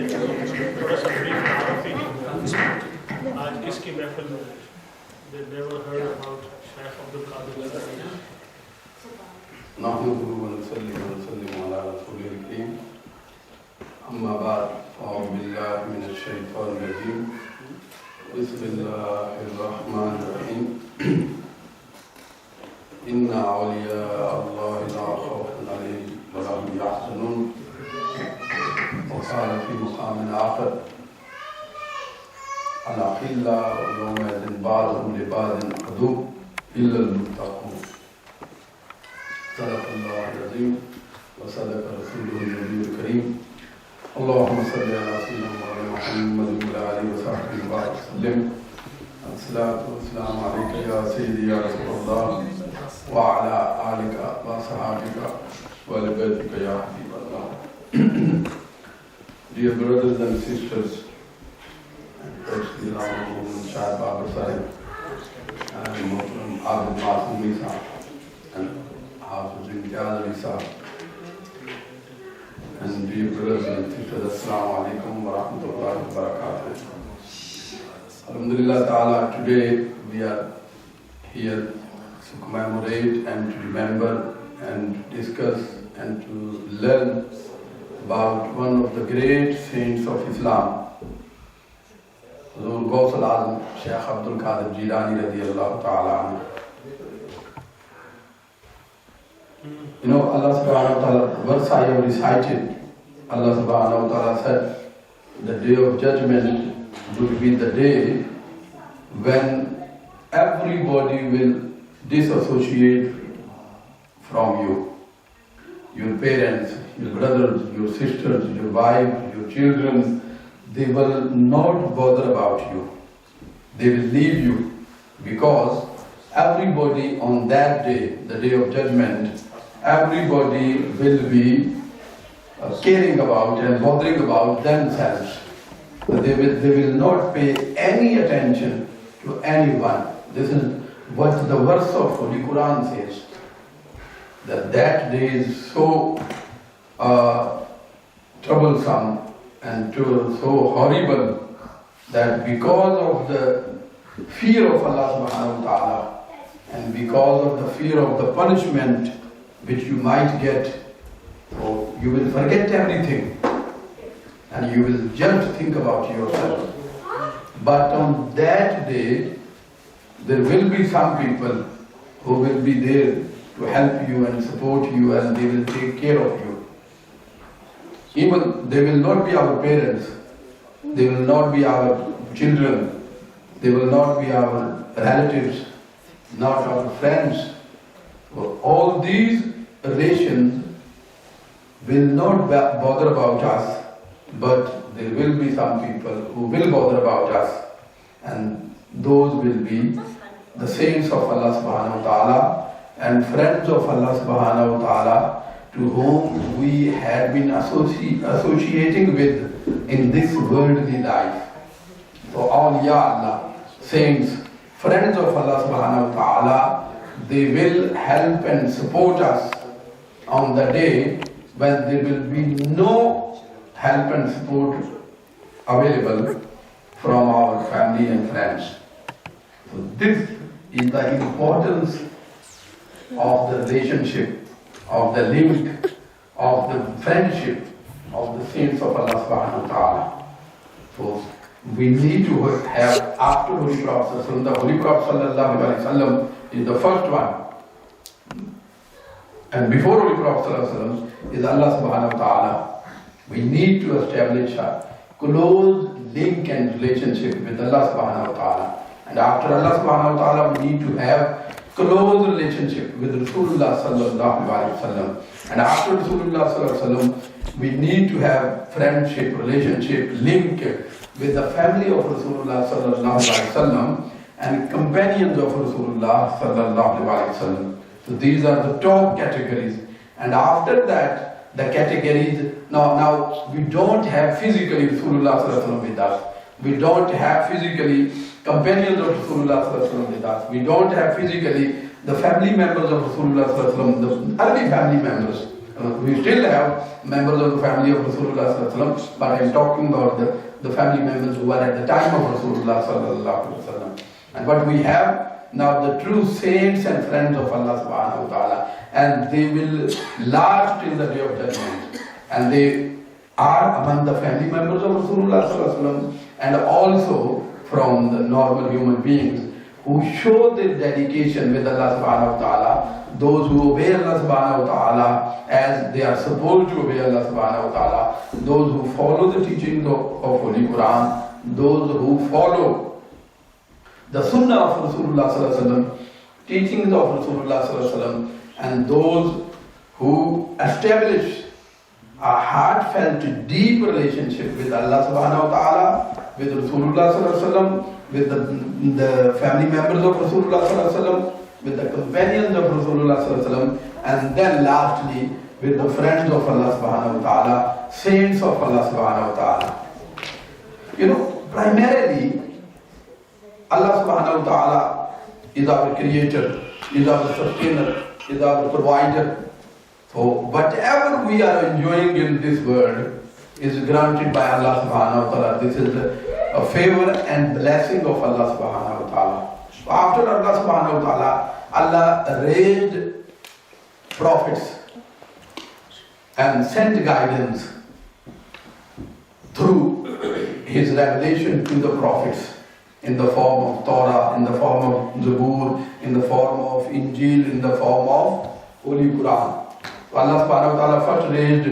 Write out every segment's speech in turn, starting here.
थोड़ा सा ब्रीफ आरफी आज किसकी महफिल में they never heard about Sheikh Abdul Qadir نحمده ونصلي على رسوله الكريم أما بعد أعوذ بالله من الشيطان الرجيم بسم الله الرحمن الرحيم إن أولياء الله لا خوف عليهم ولا هم يحزنون وقال في مقام آخر الأخلاء يومئذ بعضهم لبعض عدو إلا المتقون صدق الله العظيم وصدق رسوله النبي الكريم اللهم صل على سيدنا محمد وعلى آله وصحبه وسلم الصلاة والسلام عليك يا سيدي يا رسول الله وعلى آلك وصحابك ولبيتك يا حبيب الله. Dear brothers and sisters, especially Honorable Shah Baba Sahib and Abid Masoomi sahib and Hafiz sahib, and dear brothers and sisters, Assalamu alaikum wa rahmatullahi wa barakatuh. Alhamdulillah ta'ala, today we are here to commemorate and to remember and to discuss and to learn about one of the great saints of Islam, Ghous Azam, Sheikh Abdul Qadir Jilani radiyallahu ta'ala anhu. You know, Allah subhanahu wa ta'ala, verse I have recited, Allah subhanahu wa ta'ala said, the day of judgment will be the day when everybody will disassociate from you. Your parents, your brothers, your sisters, your wife, your children, they will not bother about you. They will leave you because everybody on that day, the day of judgment, everybody will be caring about and bothering about themselves. They will not pay any attention to anyone. This is what the verse of Holy Quran says. That day is so troublesome and so horrible that because of the fear of Allah subhanahu wa ta'ala and because of the fear of the punishment which you might get, so you will forget everything and you will just think about yourself. But on that day, there will be some people who will be there to help you and support you, and they will take care of you. Even they will not be our parents, they will not be our children, they will not be our relatives, not our friends. So all these relations will not bother about us, but there will be some people who will bother about us, and those will be the saints of Allah subhanahu wa ta'ala and friends of Allah subhanahu wa ta'ala to whom we had been associating with in this worldly life. So awliya Allah, saints, friends of Allah subhanahu wa ta'ala, they will help and support us on the day when there will be no help and support available from our family and friends. So this is the importance of the relationship, of the link, of the friendship of the saints of Allah subhanahu wa ta'ala. So we need to have, after Holy Prophet, the Holy Prophet sallallahu alaihi wasallam is the first one. And before Holy Prophet sallallahu alaihi wasallam is Allah subhanahu wa ta'ala. We need to establish a close link and relationship with Allah subhanahu wa ta'ala. And after Allah subhanahu wa ta'ala, we need to have close relationship with Rasulullah sallallahu alaihi wasallam. And after Rasulullah sallallahu alaihi wasallam, we need to have friendship, relationship, link with the family of Rasulullah sallallahu alaihi wasallam and companions of Rasulullah sallallahu alaihi wasallam. So these are the top categories. And after that, the categories, now we don't have physically Rasulullah sallallahu alaihi wasallam with us. We don't have physically companions of Rasulullah sallallahu alaihi wasallam with us. We don't have physically the family members of Rasulullah sallallahu alaihi wasallam, the early family members. We still have members of the family of Rasulullah sallallahu alaihi wasallam, but I am talking about the family members who were at the time of Rasulullah sallallahu alaihi wasallam. And what we have now, the true saints and friends of Allah subhanahu wa ta'ala, and they will last till the day of judgment. And they are among the family members of Rasulullah sallallahu alaihi wasallam, and also from the normal human beings who show their dedication with Allah subhanahu wa ta'ala, those who obey Allah subhanahu wa ta'ala as they are supposed to obey Allah subhanahu wa ta'ala, those who follow the teachings of Holy Quran, those who follow the Sunnah of Rasulullah sallallahu alaihi wasallam, teachings of Rasulullah sallallahu alaihi wasallam, and those who establish a heartfelt, deep relationship with Allah subhanahu wa ta'ala, with Rasulullah sallallahu alaihi wasallam, with the family members of Rasulullah sallallahu alaihi wasallam, with the companions of Rasulullah sallallahu alaihi wasallam, and then lastly with the friends of Allah subhanahu wa ta'ala, saints of Allah subhanahu wa ta'ala. You know, primarily Allah subhanahu wa ta'ala is our creator, is our sustainer, is our provider. So whatever we are enjoying in this world is granted by Allah subhanahu wa ta'ala. This is a favor and blessing of Allah subhanahu wa ta'ala. So after Allah subhanahu wa ta'ala, Allah raised prophets and sent guidance through His revelation to the prophets in the form of Torah, in the form of Zabur, in the form of Injil, in the form of Holy Quran. So Allah subhanahu wa ta'ala first raised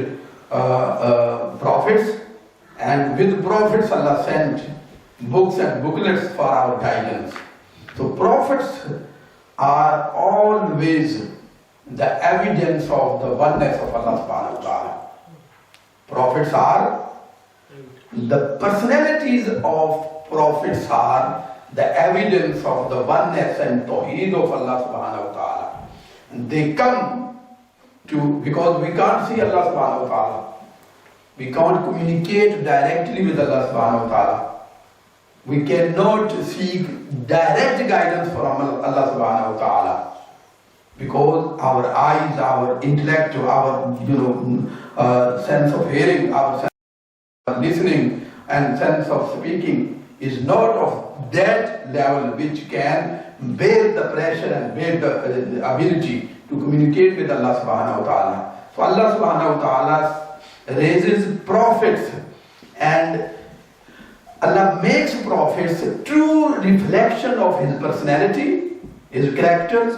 prophets, and with prophets Allah sent books and booklets for our guidance. So prophets are always the evidence of the oneness of Allah subhanahu wa ta'ala. Prophets are, the personalities of prophets are the evidence of the oneness and tawheed of Allah subhanahu wa ta'ala. And they come to, because we can't see Allah subhanahu wa ta'ala. We can't communicate directly with Allah subhanahu wa ta'ala. We cannot seek direct guidance from Allah subhanahu wa ta'ala. Because our eyes, our intellect, our sense of hearing, our sense of listening and sense of speaking is not of that level which can bear the pressure and bear the ability to communicate with Allah subhanahu wa ta'ala. So Allah subhanahu wa ta'ala raises prophets, and Allah makes prophets a true reflection of His personality, His characters,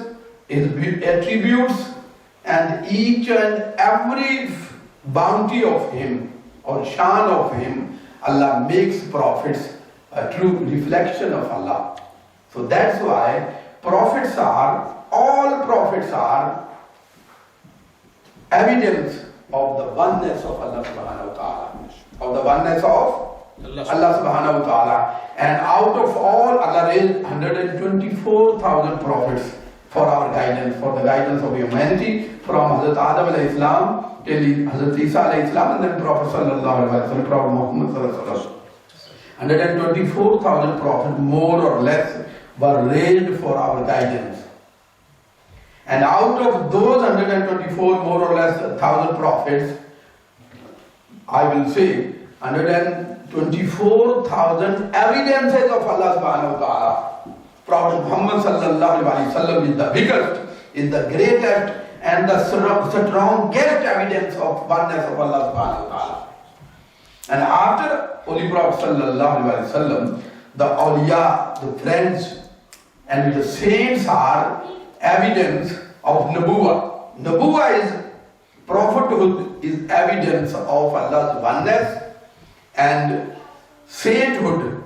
His attributes, and each and every bounty of Him or shan of Him. Allah makes prophets a true reflection of Allah. So that's why all prophets are evidence of the oneness of Allah subhanahu wa ta'ala. Of the oneness of Allah subhanahu wa ta'ala. And out of all, Allah raised 124,000 prophets for our guidance, for the guidance of humanity, from Hazrat Adam alayhi salam till Hazrat Isa alayhi salam, and then Prophet sallallahu alayhi wa sallam, Prophet Muhammad sallallahu alayhi wa sallam. 124,000 prophets, more or less, were raised for our guidance. And out of those 124, more or less, 1,000 prophets, I will say 124,000 evidences of Allah subhanahu wa ta'ala. Prophet Muhammad sallallahu alayhi wa sallam is the biggest, is the greatest, and the strongest evidence of oneness of Allah subhanahu wa ta'ala. And after Holy Prophet sallallahu alayhi wa sallam, the awliya, the friends, and the saints are evidence of Nubuwwah. Nubuwwah is, prophethood is evidence of Allah's oneness, and sainthood,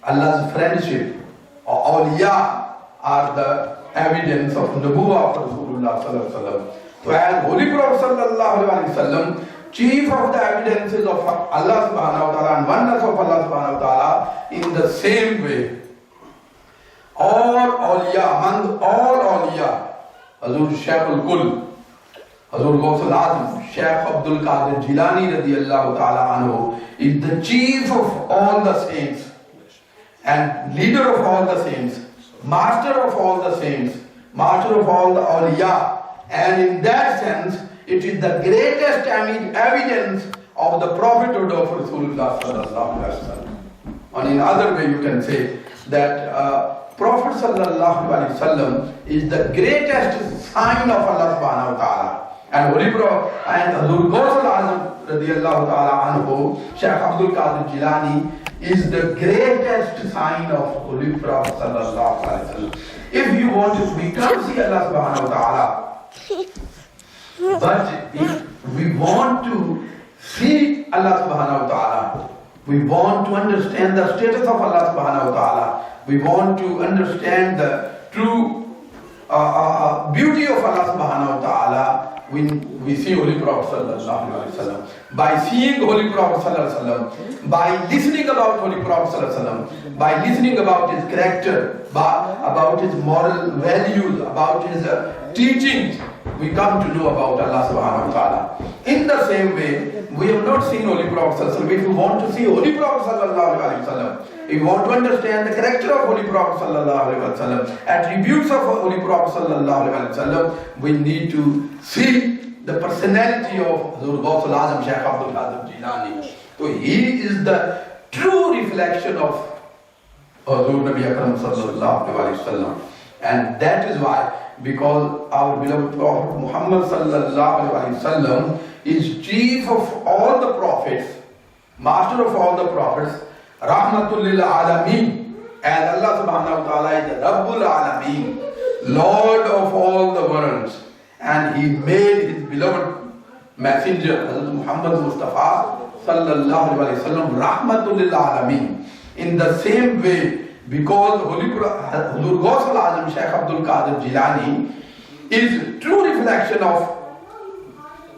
Allah's friendship, or awliya, are the evidence of Nubuwwah of Rasulullah sallallahu alayhi wa sallam. So as Holy Prophet sallallahu alayhi wa sallam, chief of the evidences of Allah subhanahu wa ta'ala and oneness of Allah subhanahu wa ta'ala, in the same way, all awliya, among all awliya, Hazur Shaykh al-Kul, Hazur Ghous al-Azam, Shaykh Abdul Qadir Jilani radiyallahu ta'ala anhu, is the chief of all the saints and leader of all the saints, master of all the saints, master of all the awliya, and in that sense It is the greatest evidence of the prophethood of Rasulullah sallallahu alaihi wasallam. And in other way you can say that Prophet sallallahu alaihi wasallam is the greatest sign of Allah subhanahu wa ta'ala. And Holy Prophet and Ghous Azam radiyallahu ta'ala anhu, Shaykh Abdul Qadir Jilani, is the greatest sign of Holy Prophet sallallahu alaihi wasallam. If you want to become see Allah subhanahu wa ta'ala, but if we want to see Allah subhanahu wa ta'ala, we want to understand the status of Allah subhanahu wa ta'ala, we want to understand the true beauty of Allah subhanahu wa ta'ala, when we see Holy Prophet sallallahu alaihi wasallam. By seeing Holy Prophet sallallahu alaihi wasallam, by listening about Holy Prophet sallallahu alaihi wasallam, by listening about his character, about his moral values, about his teachings, we come to know about Allah subhanahu wa ta'ala. In the same way, we have not seen Holy Prophet sallallahu alaihi wasallam. If you want to see Holy Prophet sallallahu alaihi wasallam, if you want to understand the character of Holy Prophet sallallahu alaihi wasallam, attributes of Holy Prophet sallallahu alaihi wasallam, we need to see the personality of Ghous Azam Shaykh Abdul Qadir Jilani. So he is the true reflection of Nabi Akram sallallahu alaihi wasallam. And that is why, because our beloved Prophet Muhammad sallallahu alaihi wasallam is chief of all the prophets, master of all the prophets, Rahmatul lil Alameen, and Allah subhanahu wa ta'ala is the Rabbul Alameen, Lord of all the worlds. And he made his beloved messenger, Hazrat Muhammad Mustafa sallallahu alaihi wasallam, Rahmatul lil Alameen. In the same way, because Holy Ghous Azam Shaykh Abdul Qadir Jilani is true reflection of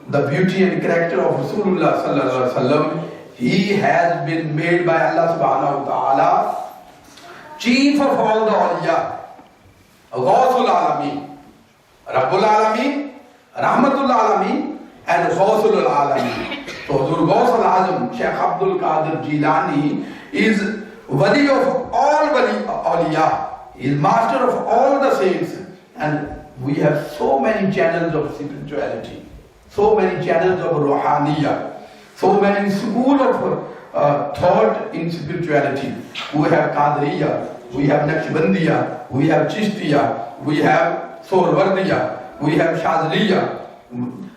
the beauty and character of Rasulullah sallallahu alaihi wasallam, he has been made by Allah subhanahu wa ta'ala chief of all the awliya, Ghousul Alameen, Rabbul Alameen, Rahmatul Alameen, and Ghousul Alameen. So Ghous Azam Shaykh Abdul Qadir Jilani is Wali of all awliya, he is master of all the saints. And we have so many channels of spirituality, so many channels of Ruhaniya, so many schools of thought in spirituality. We have Qadriya, we have Naqshbandiya, we have Chishtiya, we have Sohrawardiya, we have Shazliya,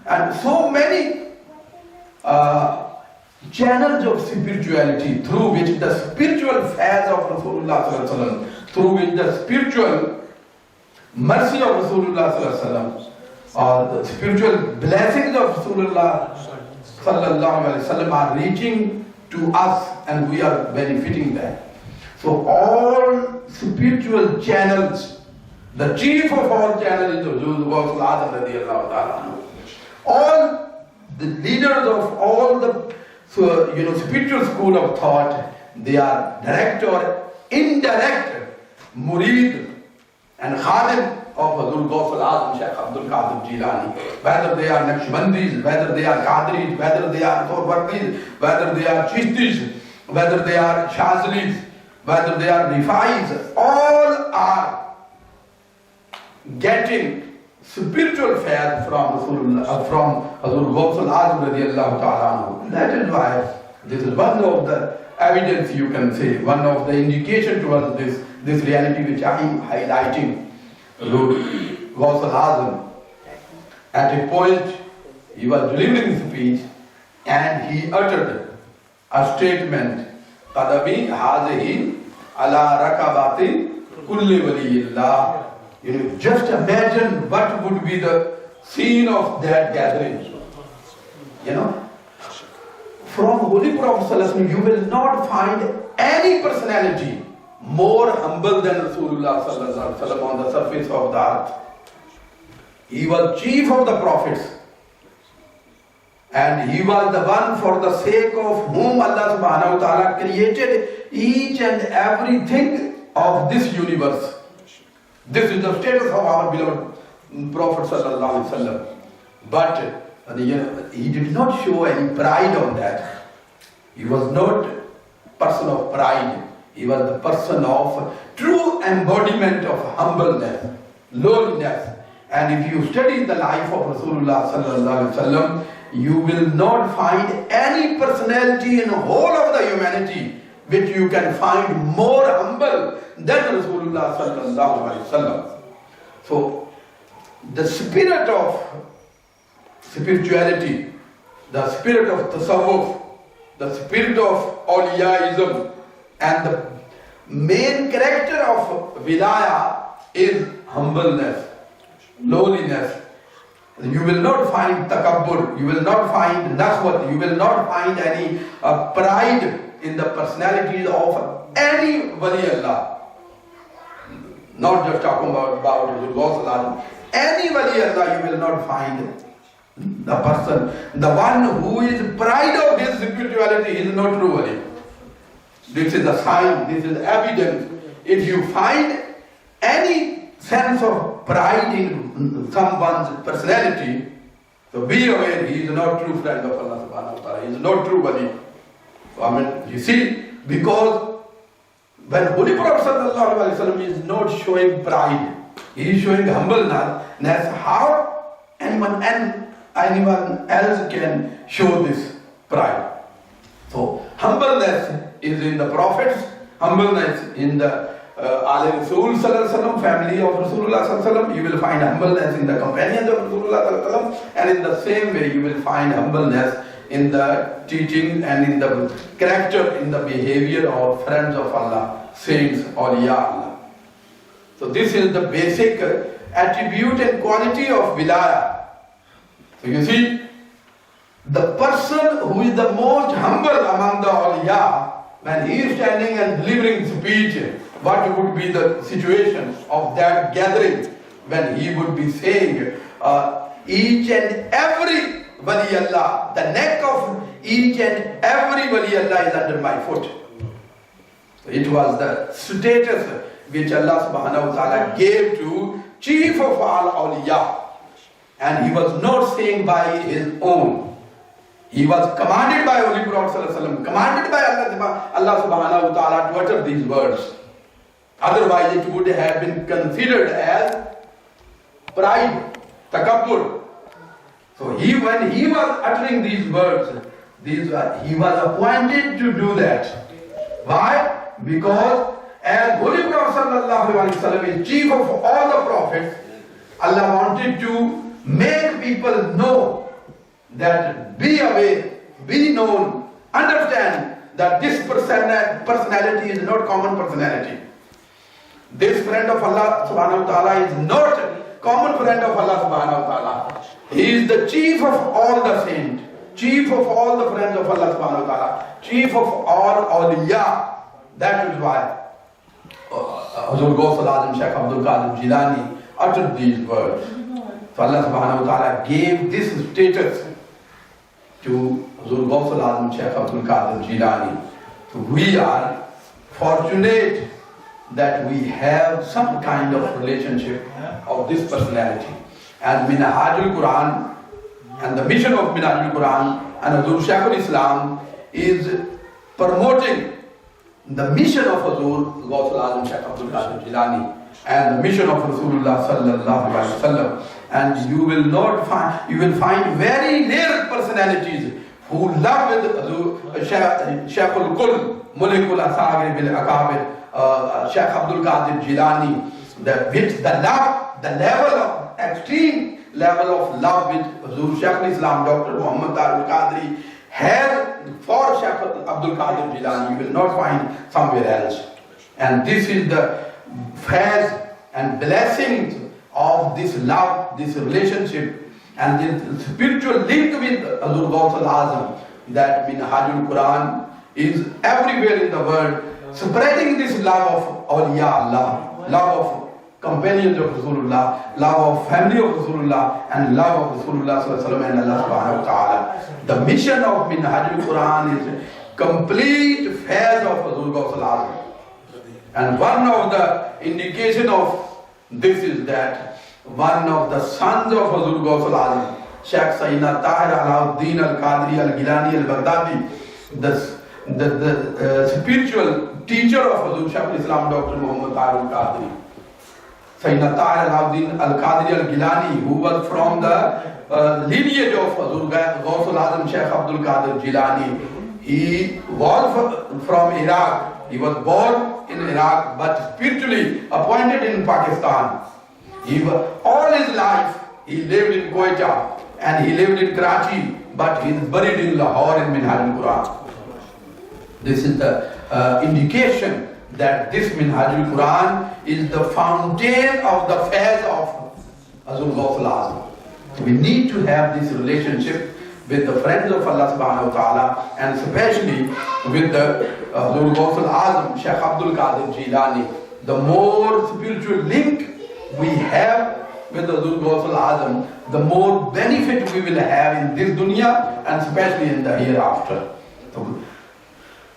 and so many channels of spirituality through which the spiritual phase of Rasulullah sallallahu alaihi wasallam, through which the spiritual mercy of Rasulullah sallallahu alaihi wasallam, or the spiritual blessings of Rasulullah sallallahu alaihi wasallam are reaching to us, and we are benefiting that. So all spiritual channels, the chief of all channels is Ghous Azam radiyallahu ta'ala. All the leaders of all the spiritual school of thought, they are direct or indirect murid and khadim of Ghous Azam Shaykh Abdul Qadir Jilani. Whether they are Naqshbandis, whether they are Qadris, whether they are Sohrawardis, whether they are Chishtis, whether they are Shazlis, whether they are Rifais, all are getting spiritual faith from Rasulullah, from Ghous Azam radiyallahu ta'ala. That is why this is one of the evidence, you can say, one of the indication towards this reality which I am highlighting. Ghous Azam, at a point he was delivering a speech and he uttered a statement, Qadami hazihi ala rakabati kulli waliyillah. Just imagine what would be the scene of that gathering. From Holy Prophet sallallahu alaihi wasallam, you will not find any personality more humble than Rasulullah sallallahu alaihi wasallam on the surface of the earth. He was chief of the prophets, and he was the one for the sake of whom Allah subhanahu wa ta'ala created each and everything of this universe. This is the status of our beloved Prophet sallallahu alaihi wasallam. But he did not show any pride on that. He was not a person of pride. He was the person of true embodiment of humbleness, lowliness, And if you study the life of Rasulullah sallallahu alaihi wasallam, you will not find any personality in the whole of the humanity which you can find more humble than Rasulullah sallallahu alaihi wasallam. So, the spirit of spirituality, the spirit of tasawwuf, the spirit of awliyaism, and the main character of wilaya is humbleness, lowliness. You will not find takabbur, you will not find nakhwat, you will not find any pride in the personalities of any wali Allah. Not just talking about Ghous. Any wali Allah you will not find the person, the one who is pride of his spirituality is not true wali. This is a sign, this is evidence. If you find any sense of pride in someone's personality, so be aware he is not true friend of Allah subhanahu wa ta'ala, he is not true wali. So, I mean, you see, because when Holy Prophet sallallahu alaihi wasallam is not showing pride, he is showing humbleness, how anyone else can show this pride? So, humbleness is in the prophets, humbleness in the Rasul sallallahu alaihi wasallam, family of Rasulullah sallallahu alaihi wasallam. You will find humbleness in the companions of Rasulullah sallallahu alaihi wasallam, and in the same way you will find humbleness in the teaching and in the character, in the behavior of friends of Allah, saints, awliya Allah. So this is the basic attribute and quality of wilaya. So you see, the person who is the most humble among the awliya, when he is standing and delivering speech, what would be the situation of that gathering when he would be saying, each and every wali Allah, the neck of each and every wali Allah is under my foot. So it was the status which Allah subhanahu wa ta'ala gave to chief of all awliya. And he was not saying by his own. He was commanded by Holy Prophet sallallahu alaihi wasallam, commanded by Allah subhanahu wa ta'ala to utter these words. Otherwise it would have been considered as pride, takabbur. So when he was uttering these words, he was appointed to do that. Why? Because as Holy Prophet sallallahu alaihi wasallam is chief of all the prophets, Allah wanted to make people know that be aware, be known, understand that this personality is not common personality. This friend of Allah subhanahu wa ta'ala is not common friend of Allah subhanahu wa ta'ala. He is the chief of all the saints, chief of all the friends of Allah subhanahu wa ta'ala, chief of all awliya. That is why Hazur Ghous Azam Shaykh Abdul Qadir Jilani uttered these words. So Allah subhanahu wa ta'ala gave this status to Hazur Ghous Azam Shaykh Abdul Qadir Jilani. So we are fortunate that we have some kind of relationship of this personality. And Minhajul Quran and the mission of Minhajul Quran and Hazur Shaykhul Islam is promoting the mission of Hazur Ghous Azam Shaykh Abdul Qadir Jilani and the mission of Rasulullah sallallahu alaihi wasallam. And you will find very rare personalities who love with Shaykhul Qul, Mulikul Asagir bil Akabir, Shaykh Abdul Qadir Jilani, the level of extreme level of love with Hazur Shaykhul Islam, Dr. Muhammad Tarul Qadri has for Shaykh Abdul Qadir Jilani, you will not find somewhere else. And this is the phase and blessings of this love, this relationship, and the spiritual link with Hazur Ghous Azam, that Minhajul Quran is everywhere in the world, spreading this love of awliya Allah, love of companions of Rasulullah, love of family of Rasulullah, and love of Rasulullah sallallahu alaihi wasallam and Allah subhanahu wa ta'ala. The mission of Minhajul Quran is complete phase of Hazur Ghous Azam. And one of the indication of this is that one of the sons of Hazur Ghous Azam, Shaykh Sayyidina Tahir Alauddin Al-Qadri Al-Gilani Al-Baghdadi, the spiritual teacher of Hazur Shaykhul Islam, Dr. Muhammad Tarul Qadri. Sayyidina Tahir al-Qadiri al-Gilani, who was from the lineage of Ghous al-Azam Sheikh Abdul Qadir Jilani. He was from Iraq. He was born in Iraq, but spiritually appointed in Pakistan. All his life he lived in Quetta and he lived in Karachi, but he is buried in Lahore in Minhaj al-Quran. This is the indication that this Minhaj al-Quran is the fountain of the faiz of Hazrat Ghous al-Azam. We need to have this relationship with the friends of Allah subhanahu wa ta'ala, and especially with the Ghous al-Azam, Sheikh Abdul Qadir Jilani. The more spiritual link we have with the Ghous al-Azam, the more benefit we will have in this dunya and especially in the hereafter. So,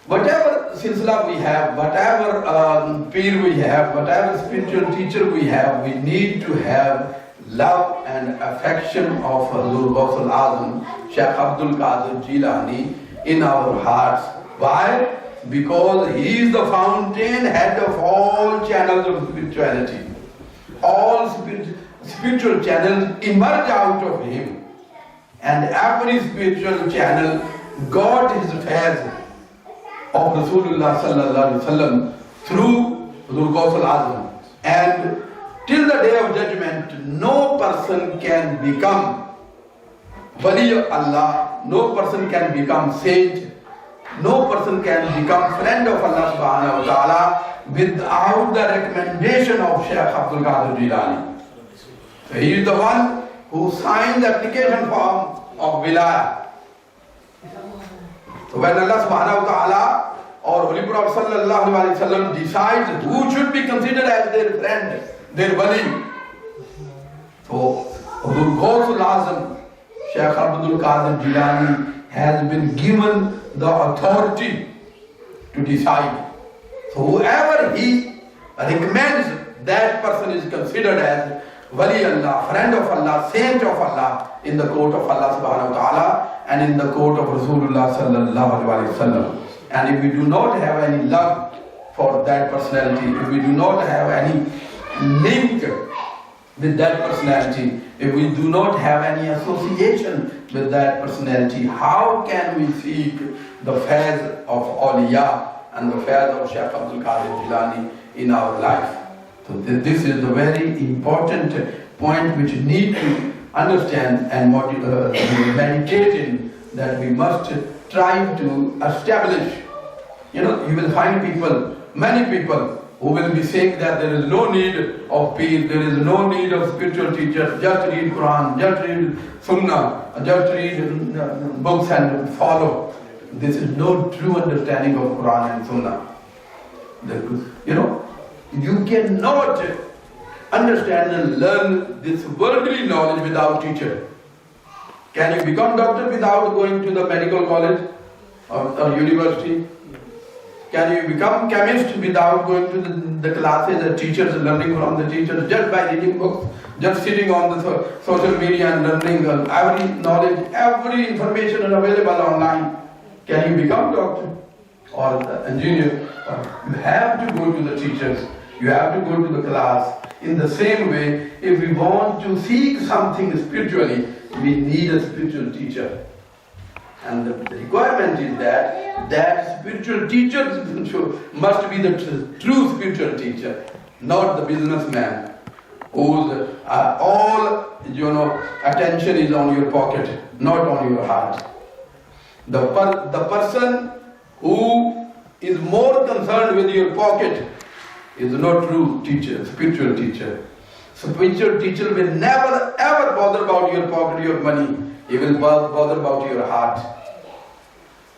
whatever silsila we have, whatever peer we have, whatever spiritual teacher we have, we need to have love and affection of Hazrat Ghous al-Azam, Sheikh Abdul Qadir Jilani in our hearts. Why? Because he is the fountain head of all channels of spirituality. All spiritual channels emerge out of him. And every spiritual channel got his faiz of Rasulullah sallallahu alaihi wasallam through Hazrat Ghous al-Azam. And till the day of judgment, no person can become Wali Allah, no person can become saint, no person can become friend of Allah subhanahu wa ta'ala without the recommendation of Sheikh Abdul Qadir Jilani. So he is the one who signed the application form of Wilaya. So when Allah subhanahu wa ta'ala or Holy Prophet sallallahu alaihi wasallam decides who should be considered as their friend, their wali. So Ghous al-Azam, Sheikh Abdul Qadir Jilani has been given the authority to decide. So whoever he recommends, that person is considered as Wali Allah, friend of Allah, saint of Allah in the court of Allah subhanahu wa ta'ala and in the court of Rasulullah sallallahu alaihi wasallam. And if we do not have any love for that personality, if we do not have any link with that personality, if we do not have any association with that personality, how can we seek the faiz of awliya and the faiz of Sheikh Abdul Qadir Jilani in our life? So this is the very important point which we need to understand and meditate in, that we must try to establish. You know, you will find people, many people, who will be saying that there is no need of peer, there is no need of spiritual teachers, just read Quran, just read Sunnah, just read books and follow. This is no true understanding of Quran and Sunnah. You know, you cannot understand and learn this worldly knowledge without teacher. Can you become doctor without going to the medical college or university? Can you become chemist without going to the classes and teachers, learning from the teachers, just by reading books, just sitting on the social media and learning every knowledge, every information is available online? Can you become doctor or engineer? You have to go to the teachers, you have to go to the class. In the same way, if we want to seek something spiritually, we need a spiritual teacher. And the requirement is that spiritual teacher must be the true spiritual teacher, not the businessman whose all attention is on your pocket, not on your heart. The person who is more concerned with your pocket is not true teacher, spiritual teacher. Spiritual teacher will never ever bother about your pocket, your money. He will bother about your heart.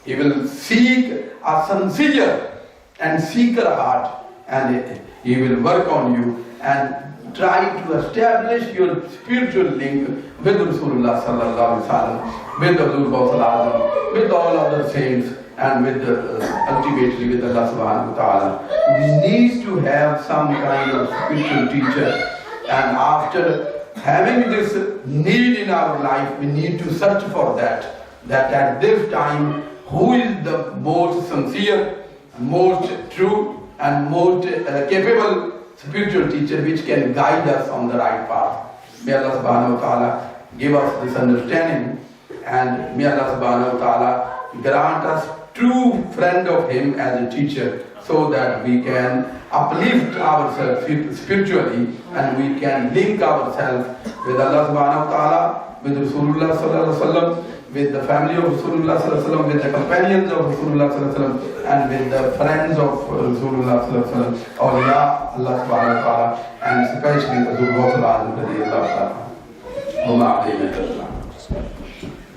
He will seek a sincere and seeker heart, and he will work on you and try to establish your spiritual link with Rasulullah sallallahu alaihi wasallam, with Abdul Ghous al-Azam, with all other saints, and with ultimately with Allah subhanahu wa ta'ala. We need to have some kind of spiritual teacher, and after having this need in our life, we need to search for that at this time, who is the most sincere, most true and most capable spiritual teacher which can guide us on the right path. May Allah subhanahu wa ta'ala give us this understanding, and may Allah subhanahu wa ta'ala grant us true friend of him as a teacher, so that we can uplift ourselves spiritually and we can link ourselves with Allah subhanahu wa ta'ala, with Rasulullah sallallahu alaihi wasallam, with the family of Rasulullah sallallahu alaihi wasallam, with the companions of Rasulullah sallallahu alaihi wasallam, and with the friends of Rasulullah sallallahu alaihi wasallam, awliya Allah subhanahu wa ta'ala, and especially the Ghous radiyallahu ta'ala.